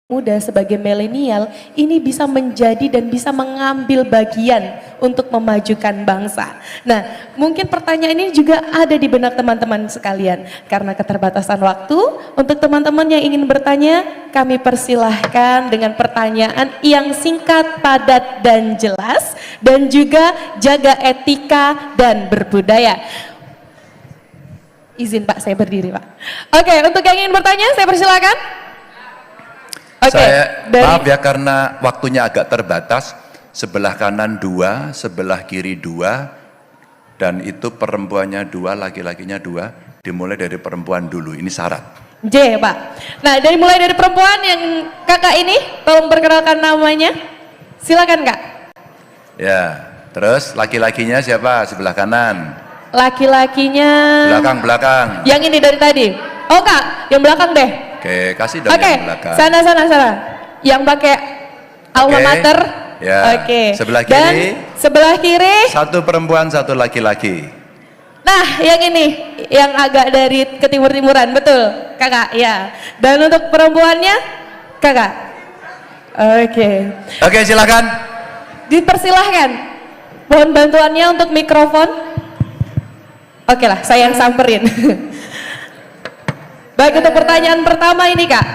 muda sebagai milenial ini bisa menjadi dan bisa mengambil bagian untuk memajukan bangsa. Nah, mungkin pertanyaan ini juga ada di benak teman-teman sekalian. Karena keterbatasan waktu, untuk teman-teman yang ingin bertanya, kami persilahkan dengan pertanyaan yang singkat, padat, dan jelas, dan juga jaga etika dan berbudaya. Izin Pak, saya berdiri Pak. Oke, untuk yang ingin bertanya, saya persilahkan. Maaf ya karena waktunya agak terbatas, sebelah kanan 2, sebelah kiri 2, dan itu perempuannya 2, laki-lakinya 2, dimulai dari perempuan dulu, ini syarat. J Pak. Nah mulai dari perempuan yang kakak ini, tolong perkenalkan namanya, silakan Kak. Ya, terus laki-lakinya siapa? Sebelah kanan. Laki-lakinya belakang. Yang ini dari tadi. Oh Kak, yang belakang deh. Oke, kasih dong yang belakang. Sana. Yang pakai alma mater. Ya. Oke. Sebelah kiri. Dan sebelah kiri. Satu perempuan, satu laki-laki. Nah, yang ini, yang agak dari ke timur-timuran, betul, kakak, ya. Dan untuk perempuannya, kakak. Oke, silakan. Dipersilahkan. Mohon bantuannya untuk mikrofon. Oke lah, saya yang samperin. Baik, untuk pertanyaan pertama ini Kak,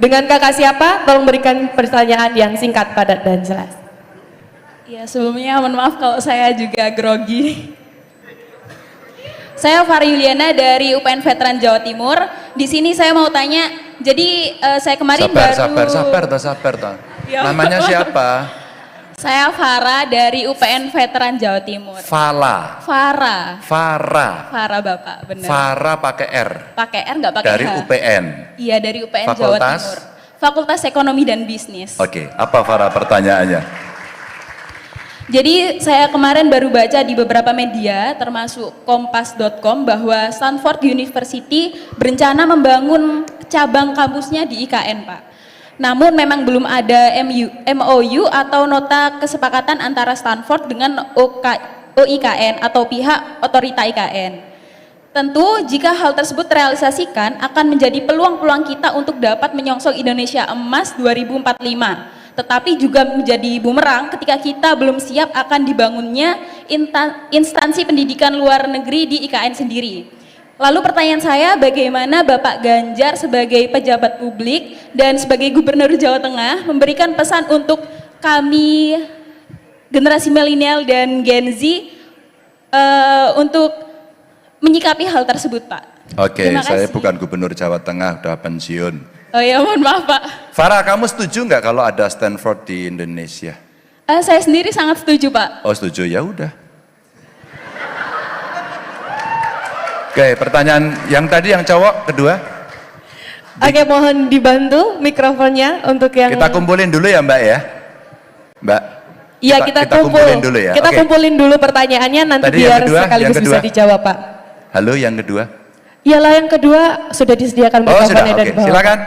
dengan kakak siapa? Tolong berikan pertanyaan yang singkat, padat, dan jelas. Ya, sebelumnya mohon maaf kalau saya juga grogi. Saya Fari Yuliana dari UPN Veteran Jawa Timur. Di sini saya mau tanya, jadi saya kemarin sabar. Ya, namanya siapa? Saya Farah dari UPN Veteran Jawa Timur. Farah Bapak, benar. Farah pakai R. Pakai R nggak pakai H. Dari UPN. Iya, dari UPN Fakultas? Jawa Timur. Fakultas Ekonomi dan Bisnis. Oke, apa Farah pertanyaannya? Jadi saya kemarin baru baca di beberapa media termasuk kompas.com bahwa Stanford University berencana membangun cabang kampusnya di IKN Pak. Namun memang belum ada MOU atau nota kesepakatan antara Stanford dengan OIKN atau pihak otorita IKN. Tentu jika hal tersebut terrealisasikan akan menjadi peluang-peluang kita untuk dapat menyongsong Indonesia Emas 2045. Tetapi juga menjadi bumerang ketika kita belum siap akan dibangunnya instansi pendidikan luar negeri di IKN sendiri. Lalu pertanyaan saya, bagaimana Bapak Ganjar sebagai pejabat publik dan sebagai Gubernur Jawa Tengah memberikan pesan untuk kami generasi milenial dan Gen Z untuk menyikapi hal tersebut Pak? Oke, saya bukan Gubernur Jawa Tengah, udah pensiun. Oh ya, mohon maaf Pak. Farah, kamu setuju nggak kalau ada Stanford di Indonesia? Saya sendiri sangat setuju Pak. Oh setuju, ya udah. Oke, pertanyaan yang tadi yang cowok kedua. Oke, mohon dibantu mikrofonnya untuk yang... Kita kumpulin dulu ya Mbak ya. Mbak. Iya, kita kumpulin dulu ya. Kita kumpulin dulu pertanyaannya nanti tadi biar kedua, sekaligus bisa dijawab Pak. Halo, yang kedua. Iyalah, yang kedua sudah disediakan mikrofonnya dari bawah. Silakan.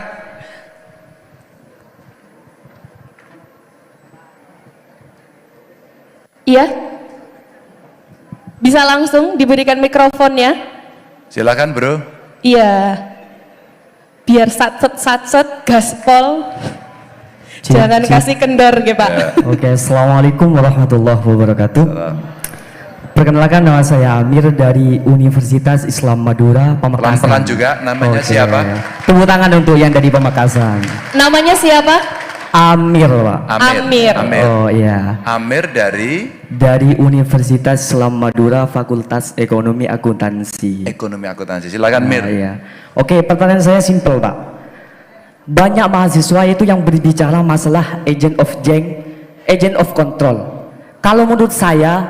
Iya. Bisa langsung diberikan mikrofonnya. Silakan bro. Iya, biar satset gaspol, jangan kasih kendor gitu Pak. Ya. Oke, assalamualaikum warahmatullahi wabarakatuh. Perkenalkan, nama saya Amir dari Universitas Islam Madura Pamekasan. Pelan-pelan juga, namanya siapa? Tepuk tangan untuk yang dari Pamekasan. Namanya siapa? Amir Pak. Amir. Oh iya. Amir dari Universitas Islam Madura Fakultas Ekonomi Akuntansi. Silakan Mir. Iya. Oke, pertanyaan saya simpel Pak. Banyak mahasiswa itu yang berbicara masalah agent of change, agent of control. Kalau menurut saya,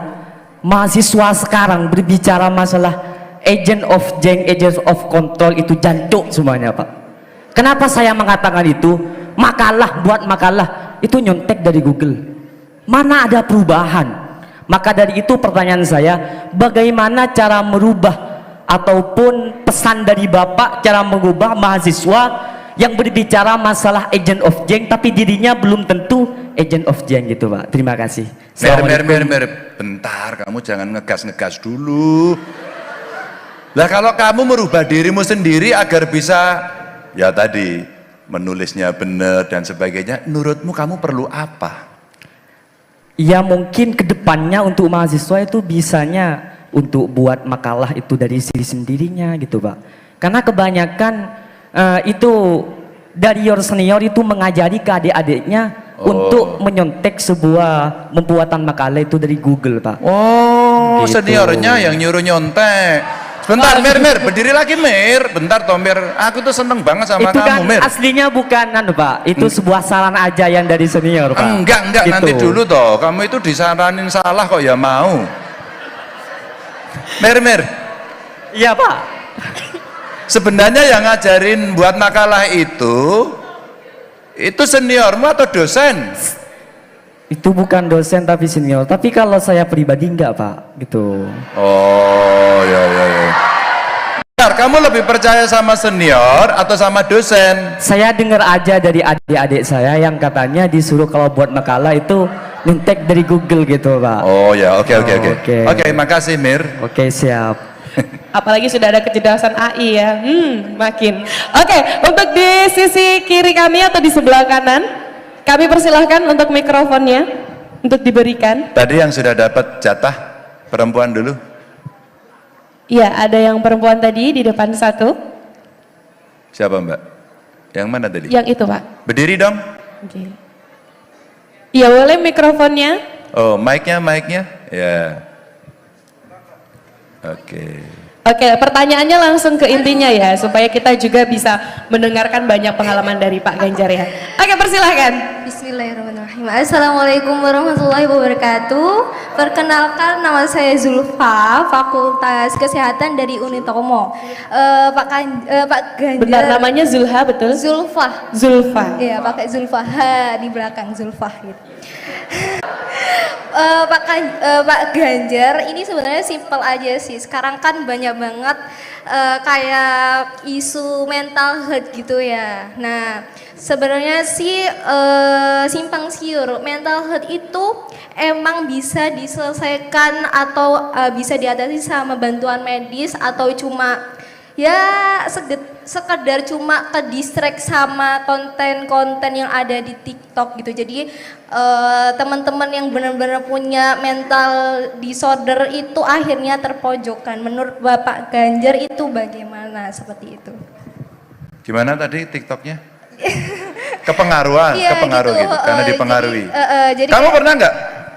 mahasiswa sekarang berbicara masalah agent of change, agent of control itu jancuk semuanya Pak. Kenapa saya mengatakan itu? Buat makalah itu nyontek dari Google. Mana ada perubahan? Maka dari itu pertanyaan saya, bagaimana cara merubah ataupun pesan dari Bapak cara mengubah mahasiswa yang berbicara masalah agent of change tapi dirinya belum tentu agent of change gitu Pak. Terima kasih. Mer, bentar, kamu jangan ngegas dulu. Lah kalau kamu merubah dirimu sendiri agar bisa, ya tadi, menulisnya benar dan sebagainya. Menurutmu kamu perlu apa? Ya mungkin kedepannya untuk mahasiswa itu bisanya untuk buat makalah itu dari diri sendirinya gitu Pak. Karena kebanyakan itu dari your senior itu mengajari ke adik-adiknya untuk menyontek sebuah pembuatan makalah itu dari Google Pak. Oh, Gitu. seniornya yang nyuruh nyontek. Sebentar, Mir, berdiri lagi, Mir. Bentar, toh, Mir. Aku tuh seneng banget sama Itu kan kamu, Mir. aslinya bukan Pak. Itu sebuah saran aja yang dari senior Pak. Enggak, Gitu. nanti dulu toh. Kamu itu disaranin salah kok ya mau. Mir. Iya Pak. Sebenarnya yang ngajarin buat makalah itu seniormu atau dosen? Itu bukan dosen tapi senior. Tapi kalau saya pribadi enggak Pak. Gitu. Oh, ya. Bentar, kamu lebih percaya sama senior atau sama dosen? Saya dengar aja dari adik-adik saya yang katanya disuruh kalau buat makalah itu nyontek dari Google gitu Pak. Oh ya, oke. Oke. Oke, makasih Mir. Oke siap. Apalagi sudah ada kecerdasan AI ya, makin. Oke, untuk di sisi kiri kami atau di sebelah kanan, kami persilahkan untuk mikrofonnya untuk diberikan. Tadi yang sudah dapat jatah perempuan dulu. Iya, ada yang perempuan tadi di depan satu. Siapa Mbak? Yang mana tadi? Yang itu Pak. Berdiri dong. Oke. Iya, boleh mikrofonnya. Oh, mic-nya. Ya. Oke. Oke, pertanyaannya langsung ke intinya ya, supaya kita juga bisa mendengarkan banyak pengalaman dari Pak Ganjar ya. Oke, persilahkan. Bismillahirrahmanirrahim. Assalamualaikum warahmatullahi wabarakatuh. Perkenalkan, nama saya Zulfa, Fakultas Kesehatan dari Unitomo. Pak Ganjar. Benar namanya Zulha, betul? Zulfa. Zulfa. Iya, pakai Zulfa di belakang Zulfa gitu. Pak Ganjar, ini sebenarnya simpel aja sih. Sekarang kan banyak banget kayak isu mental health gitu ya. Nah, sebenarnya sih simpang siur. Mental health itu emang bisa diselesaikan atau bisa diatasi sama bantuan medis atau cuma ya sekedar cuma ke distract sama konten-konten yang ada di TikTok gitu. Jadi teman-teman yang benar-benar punya mental disorder itu akhirnya terpojokkan. Menurut Bapak Ganjar itu bagaimana seperti itu? Gimana tadi TikToknya? Kepengaruhan, Iya, kepengaruh gitu, karena dipengaruhi. Jadi Kamu kayak- pernah nggak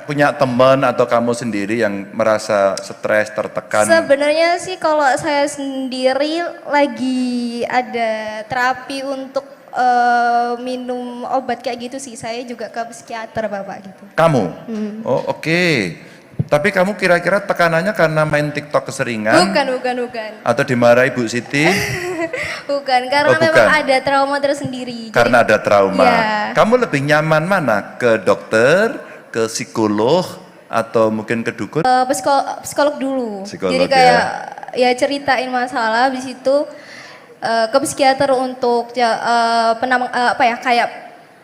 punya teman atau kamu sendiri yang merasa stres, tertekan? Sebenarnya sih kalau saya sendiri lagi ada terapi untuk minum obat kayak gitu sih. Saya juga ke psikiater Bapak gitu. Kamu? Oh, oke. Tapi kamu kira-kira tekanannya karena main TikTok keseringan? Bukan. Atau dimarahi Bu Siti? Bukan, karena Oh, bukan. memang ada trauma tersendiri. Karena ada trauma. Iya. Kamu lebih nyaman mana? Ke dokter, ke psikolog, atau mungkin ke dukun? Psikolog dulu. Psikolog, Jadi kayak ya ceritain masalah, habis itu ke psikiater untuk kayak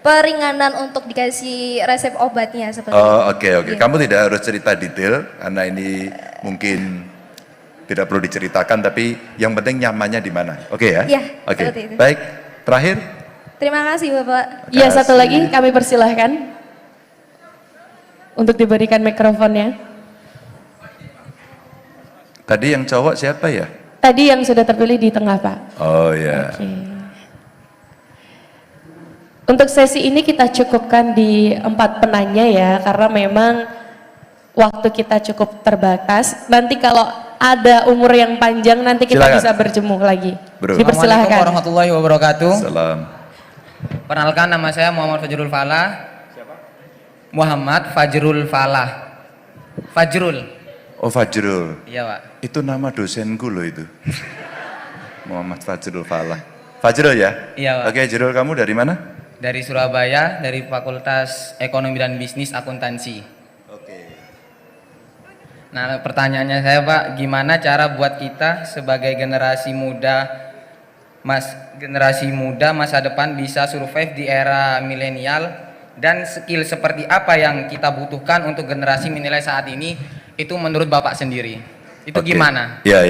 peringanan untuk dikasih resep obatnya seperti itu. Oh, oke. Gitu. Kamu tidak harus cerita detail karena ini mungkin tidak perlu diceritakan, tapi yang penting nyamannya di mana. Oke ya? Iya, Oke. seperti itu. Baik. Terakhir. Terima kasih Bapak. Iya, satu Kasih. lagi kami persilahkan untuk diberikan mikrofonnya. Tadi yang cowok siapa ya? Tadi yang sudah terpilih di tengah Pak. Oh ya. Oke. Untuk sesi ini kita cukupkan di 4 penanya ya, karena memang waktu kita cukup terbatas. Nanti kalau ada umur yang panjang nanti kita Silakan. bisa berjemur lagi. Bro. Assalamualaikum Dipersilahkan. warahmatullahi wabarakatuh. Salam. Perkenalkan, nama saya Muhammad Fajrul Falah. Muhammad Fajrul Falah. Fajrul. Oh, Fajrul. Iya Pak. Itu nama dosenku loh itu. Muhammad Fajrul Falah. Fajrul ya? Iya, Pak. Oke, Jrul, kamu dari mana? Dari Surabaya, dari Fakultas Ekonomi dan Bisnis Akuntansi. Oke. Nah, pertanyaannya saya Pak, gimana cara buat kita sebagai generasi muda masa depan bisa survive di era milenial, dan skill seperti apa yang kita butuhkan untuk generasi milenial saat ini itu menurut Bapak sendiri? Itu Oke. gimana? Ya.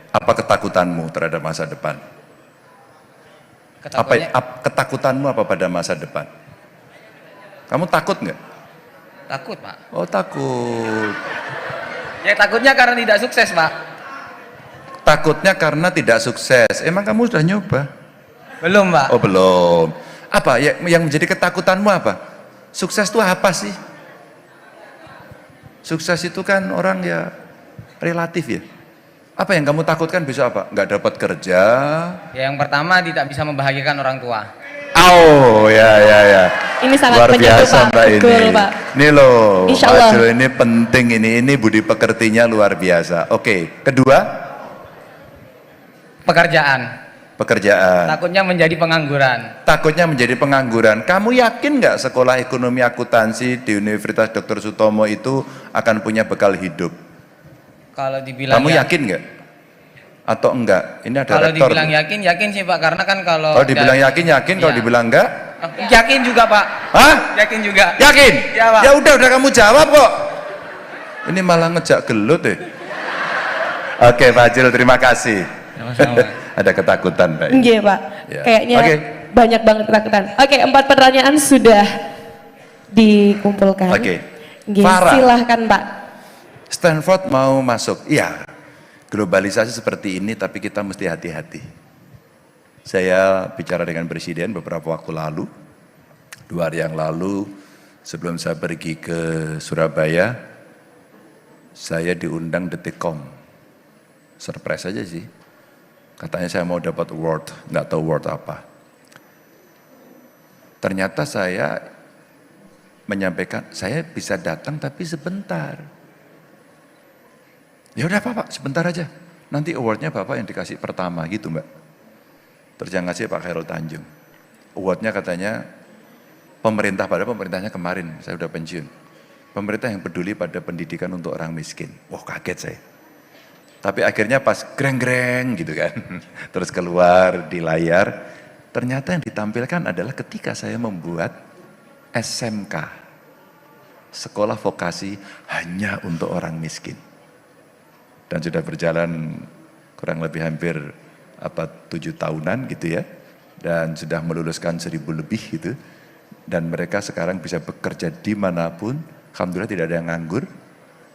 Apa ketakutanmu terhadap masa depan? Ketakutannya- Ketakutanmu apa pada masa depan? Kamu takut nggak? Takut, Pak. Oh takut. Ya takutnya karena tidak sukses, Pak. Takutnya karena tidak sukses. Emang kamu sudah nyoba? Belum, Pak. Oh belum. Apa yang menjadi ketakutanmu apa? Sukses itu apa sih? Sukses itu kan orang ya relatif ya. Apa yang kamu takutkan bisa apa? Nggak dapat kerja. Ya, yang pertama tidak bisa membahagiakan orang tua. Oh ya. Ini sangat Luar menyentuh, biasa Pak. Mbak Betul, ini. Pak. Ini loh, Insya Pak Allah. Jo, ini penting ini budi pekertinya luar biasa. Oke, kedua Pekerjaan. pekerjaan. Takutnya menjadi pengangguran. Takutnya menjadi pengangguran. Kamu yakin nggak sekolah ekonomi akuntansi di Universitas Dr. Sutomo itu akan punya bekal hidup? Kalau dibilang Kamu yakin nggak? Atau enggak? Ini ada Kalau rektor. dibilang yakin sih, Pak, karena kan kalau Kalau dibilang yakin, kalau Iya. dibilang enggak? Yakin juga, Pak. Hah? Yakin juga. Yakin? Ya, Pak. Ya udah kamu jawab kok. Ini malah ngejak gelut deh. Oke, Pak Jil, terima kasih. Sama-sama. Ada ketakutan, Pak. Iya Pak, Ya. kayaknya Oke. banyak banget ketakutan. Oke, 4 pertanyaan sudah dikumpulkan. Oke. Nggih, Farah. silahkan Pak. Stanford mau masuk. Iya. Globalisasi seperti ini tapi kita mesti hati-hati. Saya bicara dengan Presiden beberapa waktu lalu. 2 hari yang lalu sebelum saya pergi ke Surabaya, saya diundang Detikcom. Surprise aja sih. Katanya saya mau dapat award, nggak tahu award apa. Ternyata saya menyampaikan, saya bisa datang tapi sebentar. Ya udah Pak, sebentar aja. Nanti awardnya Bapak yang dikasih pertama gitu Mbak. Terus yang ngasih Pak Khairul Tanjung. Awardnya katanya pemerintah, padahal pemerintahnya kemarin, saya udah pensiun. Pemerintah yang peduli pada pendidikan untuk orang miskin. Wah kaget saya. Tapi akhirnya pas greng-greng gitu kan. Terus keluar di layar. Ternyata yang ditampilkan adalah ketika saya membuat SMK. Sekolah vokasi hanya untuk orang miskin. Dan sudah berjalan kurang lebih hampir 7 tahunan gitu ya. Dan sudah meluluskan 1000 lebih gitu. Dan mereka sekarang bisa bekerja dimanapun. Alhamdulillah tidak ada yang nganggur.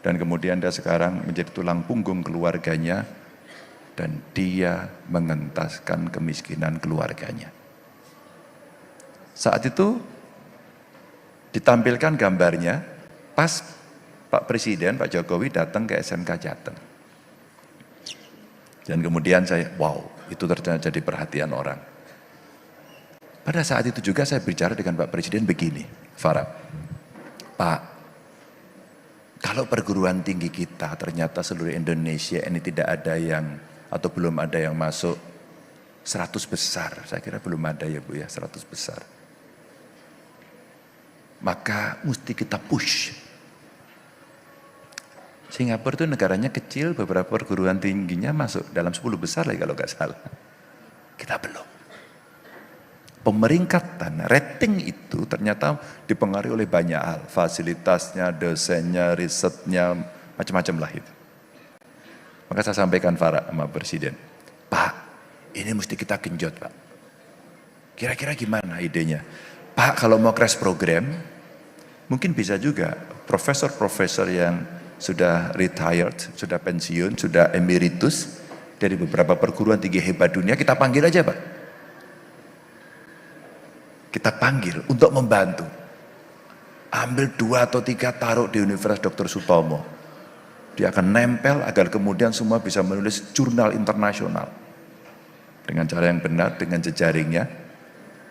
Dan kemudian dia sekarang menjadi tulang punggung keluarganya. Dan dia mengentaskan kemiskinan keluarganya. Saat itu ditampilkan gambarnya pas Pak Presiden, Pak Jokowi datang ke SMK Jateng. Dan kemudian saya, wow, itu ternyata jadi perhatian orang. Pada saat itu juga saya bicara dengan Pak Presiden begini, Farah, Pak, kalau perguruan tinggi kita ternyata seluruh Indonesia ini tidak ada yang, atau belum ada yang masuk 100 besar, saya kira belum ada ya Bu ya, 100 besar. Maka mesti kita push. Singapura itu negaranya kecil, beberapa perguruan tingginya masuk dalam 10 besar lagi kalau nggak salah. Kita belum. Pemeringkatan, rating itu ternyata dipengaruhi oleh banyak hal. Fasilitasnya, dosennya, risetnya, macam-macam lah itu. Maka saya sampaikan Farah sama Presiden, Pak, ini mesti kita genjot Pak. Kira-kira gimana idenya? Pak, kalau mau crash program, mungkin bisa juga profesor-profesor yang sudah retired, sudah pensiun, sudah emeritus dari beberapa perguruan tinggi hebat dunia, kita panggil aja Pak. Kita panggil untuk membantu. Ambil 2 atau 3 taruh di Universitas Dr. Sutomo. Dia akan nempel agar kemudian semua bisa menulis jurnal internasional. Dengan cara yang benar, dengan jejaringnya.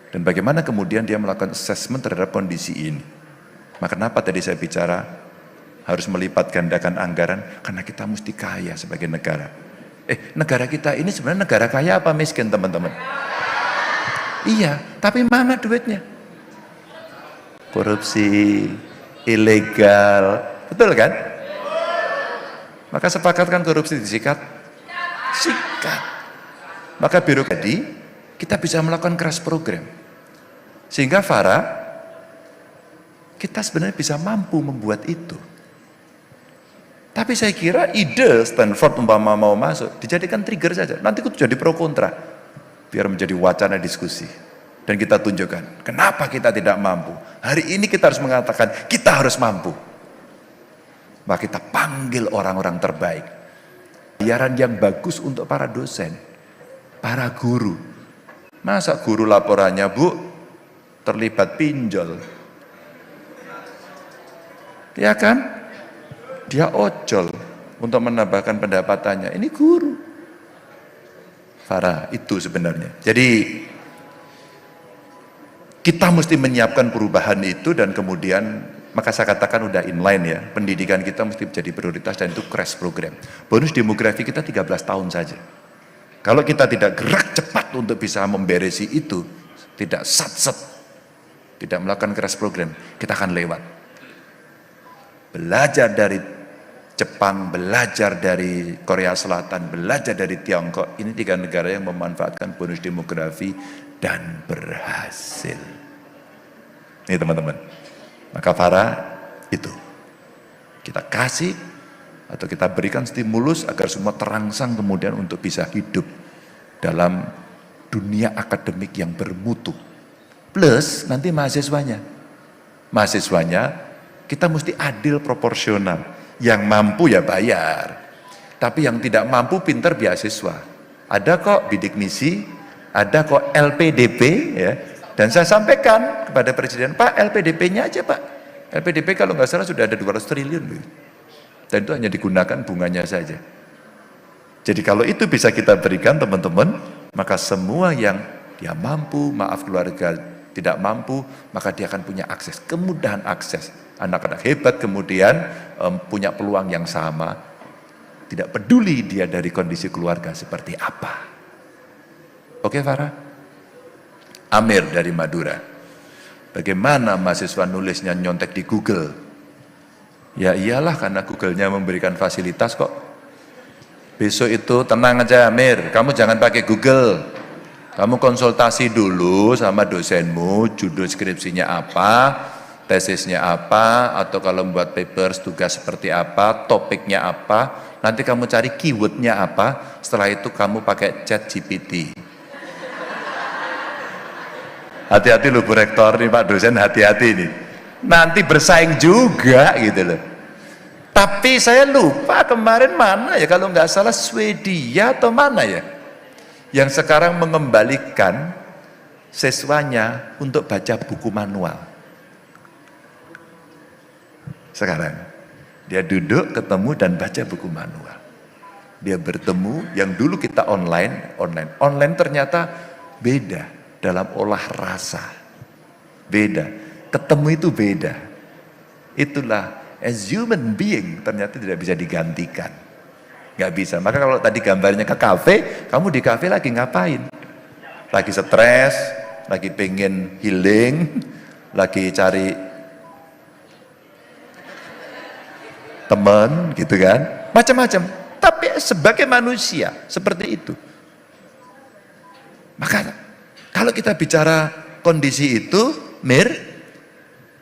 Dan bagaimana kemudian dia melakukan assessment terhadap kondisi ini. Maka kenapa tadi saya bicara harus melipat gandakan anggaran, karena kita mesti kaya sebagai negara. Negara kita ini sebenarnya negara kaya apa miskin teman-teman? Iya, tapi mana duitnya? Korupsi, ilegal, betul kan? Maka sepakatkan korupsi disikat? Sikat. Maka birokrasi, kita bisa melakukan crash program. Sehingga Farah, kita sebenarnya bisa mampu membuat itu. Tapi saya kira ide Stanford umpama mau masuk, dijadikan trigger saja. Nanti itu jadi pro kontra. biar menjadi wacana diskusi. Dan kita tunjukkan, kenapa kita tidak mampu. Hari ini kita harus mengatakan, kita harus mampu. Maka kita panggil orang-orang terbaik. Bayaran yang bagus untuk para dosen, para guru. Masa guru laporannya, Bu, terlibat pinjol? Ya kan? Dia ojol untuk menambahkan pendapatannya. Ini guru. Farah, itu sebenarnya. Jadi, kita mesti menyiapkan perubahan itu dan kemudian, maka saya katakan udah inline ya, pendidikan kita mesti menjadi prioritas dan itu crash program. Bonus demografi kita 13 tahun saja. Kalau kita tidak gerak cepat untuk bisa memberesi itu, tidak sat-set, tidak melakukan crash program, kita akan lewat. Belajar dari Jepang, belajar dari Korea Selatan, belajar dari Tiongkok, ini 3 negara yang memanfaatkan bonus demografi dan berhasil. Ini teman-teman. Maka Farah itu kita kasih atau kita berikan stimulus agar semua terangsang kemudian untuk bisa hidup dalam dunia akademik yang bermutu. Plus nanti mahasiswanya. Mahasiswanya kita mesti adil proporsional. Yang mampu ya bayar. Tapi yang tidak mampu pinter beasiswa. Ada kok bidik misi, ada kok LPDP ya. Dan saya sampaikan kepada Presiden, Pak LPDP-nya aja Pak. LPDP kalau nggak salah sudah ada 200 triliun. Dan itu hanya digunakan bunganya saja. Jadi kalau itu bisa kita berikan teman-teman, maka semua yang dia mampu, maaf keluarga tidak mampu, maka dia akan punya akses, kemudahan akses. Anak-anak hebat kemudian punya peluang yang sama. Tidak peduli dia dari kondisi keluarga seperti apa. Oke Farah? Amir dari Madura. Bagaimana mahasiswa nulisnya nyontek di Google? Ya iyalah karena Google-nya memberikan fasilitas kok. Besok itu tenang aja Amir, kamu jangan pakai Google. Kamu konsultasi dulu sama dosenmu, judul skripsinya apa, tesisnya apa, atau kalau membuat papers tugas seperti apa, topiknya apa, nanti kamu cari keywordnya apa, setelah itu kamu pakai ChatGPT. Hati-hati loh Bu Rektor, nih Pak dosen hati-hati nih. Nanti bersaing juga gitu loh. Tapi saya lupa kemarin mana ya, kalau nggak salah Swedia atau mana ya, yang sekarang mengembalikan siswanya untuk baca buku manual. Sekarang dia duduk, ketemu dan baca buku manual. Dia bertemu, yang dulu kita online ternyata beda dalam olah rasa. Beda, ketemu itu beda. Itulah as human being ternyata tidak bisa digantikan. Nggak bisa. Maka kalau tadi gambarnya ke kafe, kamu di kafe lagi ngapain? Lagi stres, lagi pengen healing, lagi cari teman gitu kan, macam-macam. Tapi sebagai manusia seperti itu. Maka kalau kita bicara kondisi itu, Mir,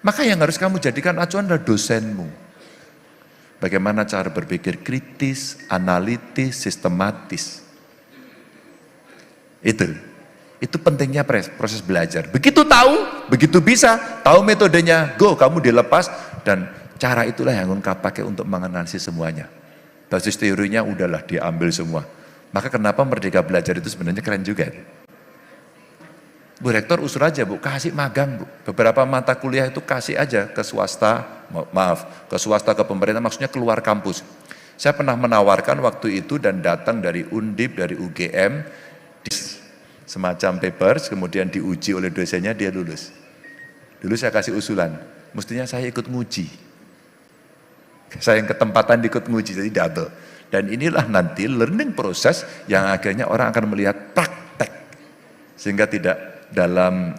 maka yang harus kamu jadikan acuan adalah dosenmu. Bagaimana cara berpikir kritis, analitis, sistematis. Itu pentingnya proses belajar. Begitu tahu, begitu bisa, tahu metodenya, go, kamu dilepas, dan cara itulah yang kamu pakai untuk menganalisis semuanya. Basis teorinya udahlah diambil semua. Maka kenapa Merdeka Belajar itu sebenarnya keren juga. Bu Rektor usul aja Bu, kasih magang Bu. Beberapa mata kuliah itu kasih aja ke swasta, ke swasta, ke pemerintah, maksudnya keluar kampus. Saya pernah menawarkan waktu itu dan datang dari Undip, dari UGM, semacam papers, kemudian diuji oleh dosennya, dia lulus. Dulu saya kasih usulan, mestinya saya ikut nguji. Saya yang ketempatan ikut nguji, jadi double. Dan inilah nanti learning proses yang akhirnya orang akan melihat praktek. Sehingga tidak dalam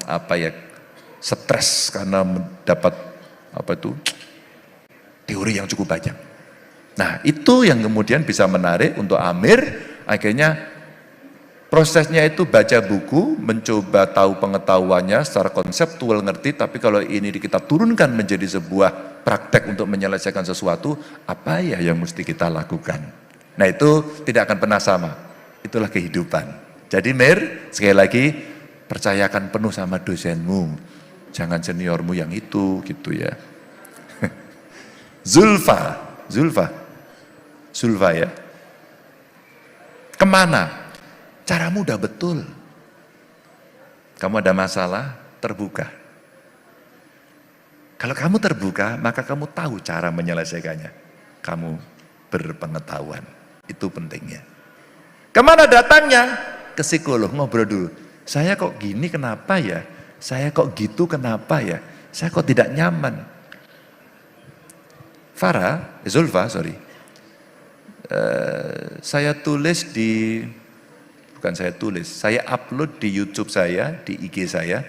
stres karena mendapat teori yang cukup banyak. Nah itu yang kemudian bisa menarik untuk Amir. Akhirnya prosesnya itu baca buku, mencoba tahu pengetahuannya secara konseptual ngerti, tapi kalau ini kita turunkan menjadi sebuah praktek untuk menyelesaikan sesuatu, apa ya yang mesti kita lakukan. Nah itu tidak akan pernah sama, itulah kehidupan. Jadi Mir, sekali lagi percayakan penuh sama dosenmu. Jangan seniormu yang itu gitu ya. Zulfa ya. Kemana? Caramu udah betul. Kamu ada masalah, terbuka. Kalau kamu terbuka, maka kamu tahu cara menyelesaikannya. Kamu berpengetahuan. Itu pentingnya. Kemana datangnya? Ke psikolog, ngobrol dulu. Saya kok gini kenapa ya? Saya kok gitu kenapa ya? Saya kok tidak nyaman? Zulfa, saya tulis saya upload di YouTube saya, di IG saya,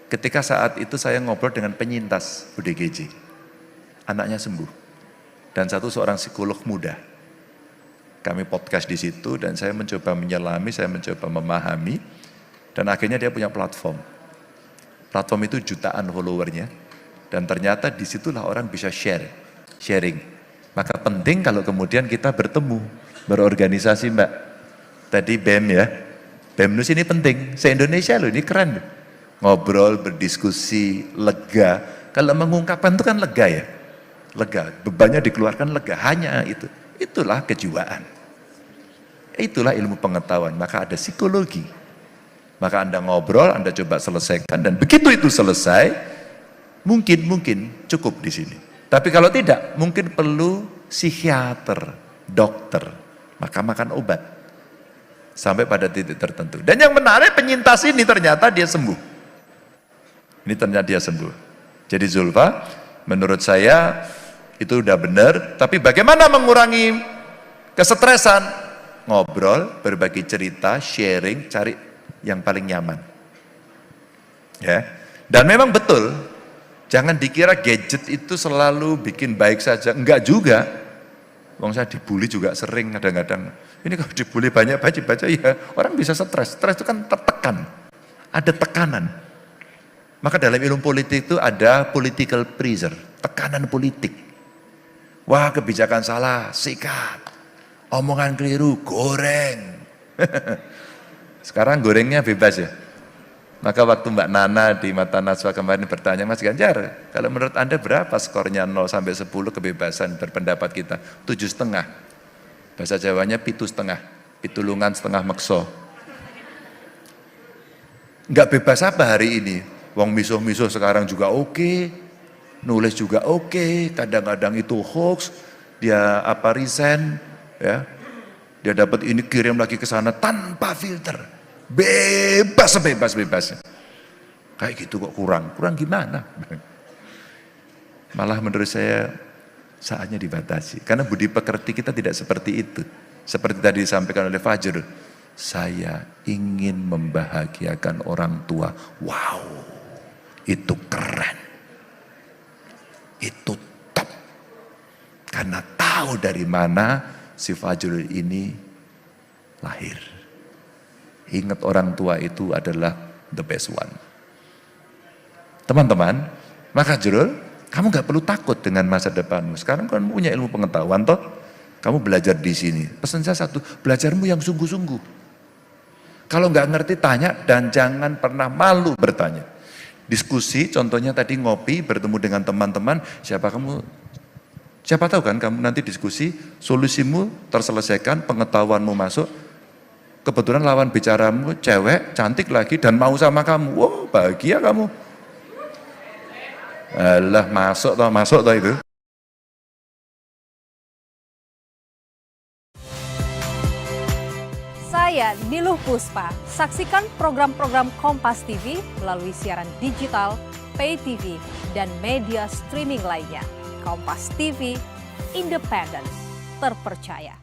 ketika saat itu saya ngobrol dengan penyintas UDGJ. Anaknya sembuh. Dan seorang psikolog muda. Kami podcast di situ dan saya mencoba menyelami, saya mencoba memahami. Dan akhirnya dia punya platform. Platform itu jutaan followernya. Dan ternyata disitulah orang bisa sharing. Maka penting kalau kemudian kita bertemu, berorganisasi Mbak. Tadi BEM ya, BEM Nus ini penting, se-Indonesia loh, ini keren. Ngobrol, berdiskusi, lega. Kalau mengungkapkan itu kan lega ya, lega, bebannya dikeluarkan lega, hanya itu. Itulah kejiwaan. Itulah ilmu pengetahuan, maka ada psikologi. Maka Anda ngobrol, Anda coba selesaikan, dan begitu itu selesai, mungkin cukup di sini. Tapi kalau tidak, mungkin perlu psikiater, dokter, maka makan obat. Sampai pada titik tertentu. Dan yang menarik penyintas ini ternyata dia sembuh. Ini ternyata dia sembuh. Jadi Zulfa, menurut saya itu udah benar. Tapi bagaimana mengurangi kesetresan? Ngobrol, berbagi cerita, sharing, cari yang paling nyaman. Ya. Dan memang betul, jangan dikira gadget itu selalu bikin baik saja. Enggak juga. Wong saya dibully juga sering kadang-kadang. Ini kalau dibully banyak baca ya orang bisa stres. Stres itu kan tertekan. Ada tekanan. Maka dalam ilmu politik itu ada political pressure, tekanan politik. Wah, kebijakan salah, sikat. Omongan keliru, goreng. Sekarang gorengnya bebas ya. Maka waktu Mbak Nana di Mata Najwa kemarin bertanya, Mas Ganjar, kalau menurut Anda berapa skornya 0 sampai 10 kebebasan berpendapat kita? 7,5. Bahasa Jawanya 7,5. Pitulungan setengah mekso. Enggak bebas apa hari ini? Wong misuh-misuh sekarang juga oke, nulis juga oke, kadang-kadang itu hoax, dia resign, ya, dia dapat ini kirim lagi ke sana tanpa filter, bebas. Kayak gitu kok kurang gimana? Malah menurut saya saatnya dibatasi, karena budi pekerti kita tidak seperti itu. Seperti tadi disampaikan oleh Fajr, saya ingin membahagiakan orang tua. Wow, itu keren, itu top, karena tahu dari mana si Fajrul ini lahir. Ingat orang tua itu adalah the best one. Teman-teman, maka Jurul, kamu gak perlu takut dengan masa depanmu. Sekarang kamu punya ilmu pengetahuan toh, kamu belajar di sini. Pesan saya satu, belajarmu yang sungguh-sungguh. Kalau nggak ngerti tanya dan jangan pernah malu bertanya. Diskusi, contohnya tadi ngopi, bertemu dengan teman-teman, siapa tahu kan kamu nanti diskusi, solusimu terselesaikan, pengetahuanmu masuk, kebetulan lawan bicaramu cewek, cantik lagi dan mau sama kamu, wow bahagia kamu. Alah masuk toh itu. Saya Niluh Puspa. Saksikan program-program Kompas TV melalui siaran digital, pay TV, dan media streaming lainnya. Kompas TV, independen, terpercaya.